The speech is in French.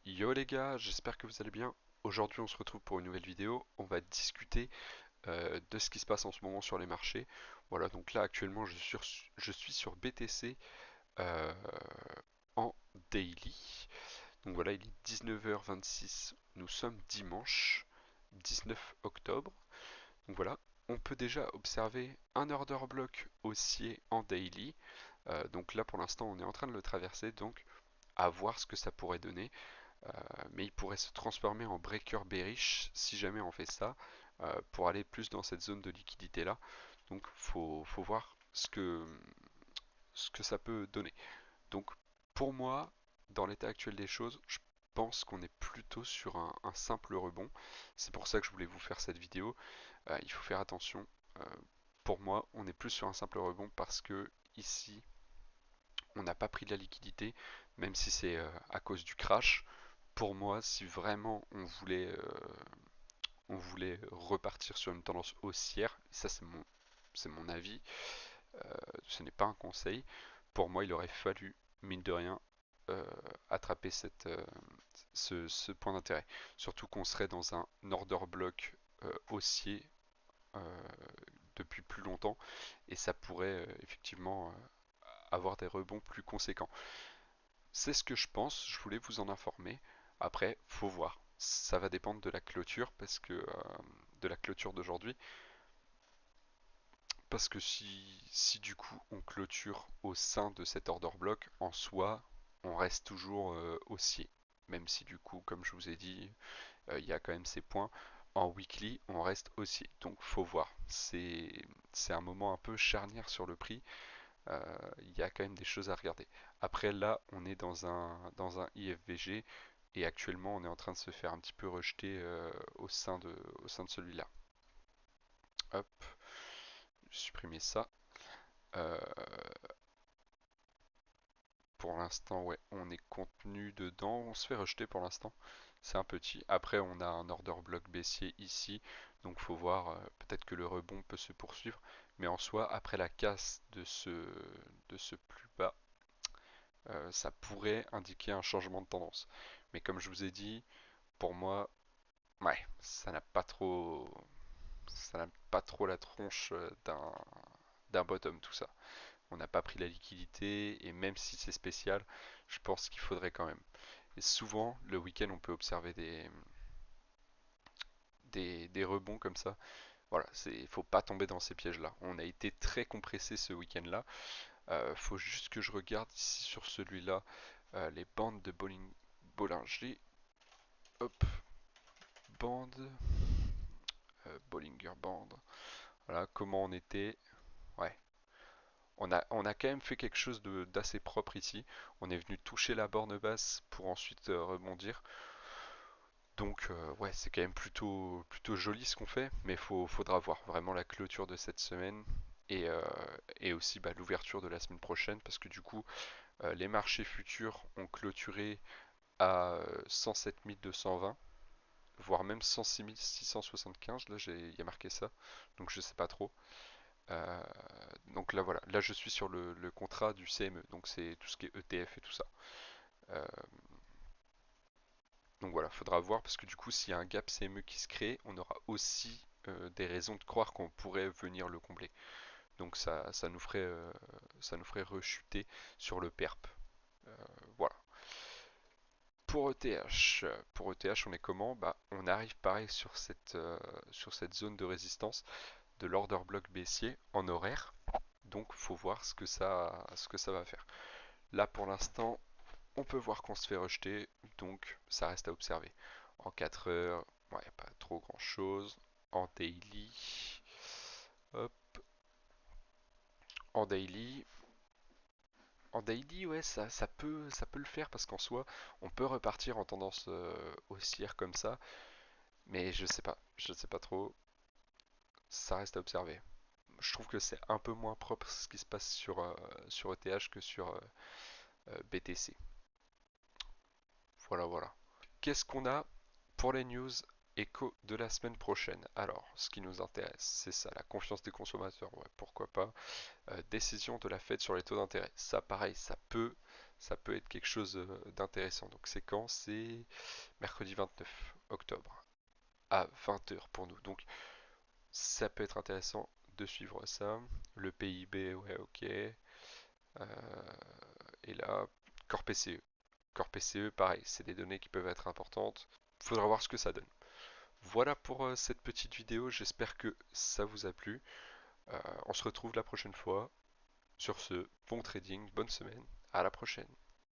Yo les gars, j'espère que vous allez bien. Aujourd'hui on se retrouve pour une nouvelle vidéo. On va discuter de ce qui se passe en ce moment sur les marchés. Voilà, donc là actuellement je suis sur BTC euh, en daily. Donc voilà, il est 19h26. Nous sommes dimanche 19 octobre. Donc voilà, on peut déjà observer un order block haussier en daily. Donc là pour l'instant on est en train de le traverser, donc à voir ce que ça pourrait donner. Mais il pourrait se transformer en breaker bearish si jamais on fait ça, pour aller plus dans cette zone de liquidité là. Donc faut voir ce que ça peut donner. Donc pour moi, dans l'état actuel des choses, je pense qu'on est plutôt sur un simple rebond. C'est pour ça que je voulais vous faire cette vidéo. Il faut faire attention. Euh, pour moi, on est plus sur un simple rebond parce que ici, on n'a pas pris de la liquidité, même si c'est à cause du crash. Pour moi, si vraiment on voulait repartir sur une tendance haussière, et ça c'est mon avis, ce n'est pas un conseil, pour moi il aurait fallu, mine de rien, euh, attraper ce point d'intérêt. Surtout qu'on serait dans un order block haussier euh, depuis plus longtemps, et ça pourrait effectivement avoir des rebonds plus conséquents. C'est ce que je pense, je voulais vous en informer. Après, faut voir. Ça va dépendre de la clôture, de la clôture d'aujourd'hui. Parce que si du coup on clôture au sein de cet order block, en soi, on reste toujours haussier. Même si du coup, comme je vous ai dit, il y a quand même ces points. En weekly, on reste haussier. Donc faut voir. C'est un moment un peu charnière sur le prix. Il y a quand même des choses à regarder. Après là, on est dans un IFVG et actuellement on est en train de se faire un petit peu rejeter au sein de celui-là. Hop, supprimer ça. Euh, pour l'instant, ouais, on est contenu dedans. On se fait rejeter pour l'instant. C'est un petit. Après, on a un order block baissier ici. Donc, faut voir. Peut-être que le rebond peut se poursuivre. Mais en soi, après la casse de ce plus bas, ça pourrait indiquer un changement de tendance. Mais comme je vous ai dit, pour moi, ouais, ça n'a pas trop la tronche d'un bottom tout ça. On n'a pas pris la liquidité et même si c'est spécial, je pense qu'il faudrait quand même. Et souvent, le week-end, on peut observer des rebonds comme ça. Voilà, faut pas tomber dans ces pièges-là. On a été très compressé ce week-end-là. Faut juste que je regarde ici sur celui-là les bandes de Bollinger. Hop, bande, Bollinger Band. Voilà comment on était. Ouais, on a quand même fait quelque chose d'assez propre ici. On est venu toucher la borne basse pour ensuite rebondir. Donc ouais, c'est quand même plutôt joli ce qu'on fait, mais faudra voir vraiment la clôture de cette semaine et aussi l'ouverture de la semaine prochaine, parce que du coup, les marchés futurs ont clôturé à 107 220, voire même 106 675. Là, il y a marqué ça, donc je sais pas trop. Euh, donc là voilà, là je suis sur le contrat du CME, donc c'est tout ce qui est ETF et tout ça. Euh, donc voilà, faudra voir parce que du coup s'il y a un gap CME qui se crée, on aura aussi des raisons de croire qu'on pourrait venir le combler. Donc ça nous ferait rechuter sur le PERP. Voilà. Pour ETH, on est comment? On arrive pareil sur cette zone de résistance de l'order block baissier en horaire. Donc faut voir ce que ça va faire. Là pour l'instant, on peut voir qu'on se fait rejeter, donc ça reste à observer. En 4 heures, il n'y a pas trop grand chose. En daily, hop, en daily, en daily, ouais, ça peut le faire parce qu'en soi, on peut repartir en tendance haussière comme ça, mais je sais pas trop, ça reste à observer. Je trouve que c'est un peu moins propre ce qui se passe sur ETH que sur BTC. Voilà, voilà. Qu'est-ce qu'on a pour les news éco de la semaine prochaine? Alors, ce qui nous intéresse, c'est ça, la confiance des consommateurs, ouais, pourquoi pas. Décision de la Fed sur les taux d'intérêt. Ça, pareil, ça peut être quelque chose d'intéressant. Donc c'est quand? C'est mercredi 29 octobre à 20 heures pour nous. Donc ça peut être intéressant de suivre ça. Le PIB, ouais, ok. Et là, Core PCE. Core PCE, pareil, c'est des données qui peuvent être importantes. Faudra voir ce que ça donne. Voilà pour cette petite vidéo, j'espère que ça vous a plu. On se retrouve la prochaine fois. Sur ce, bon trading, bonne semaine, à la prochaine.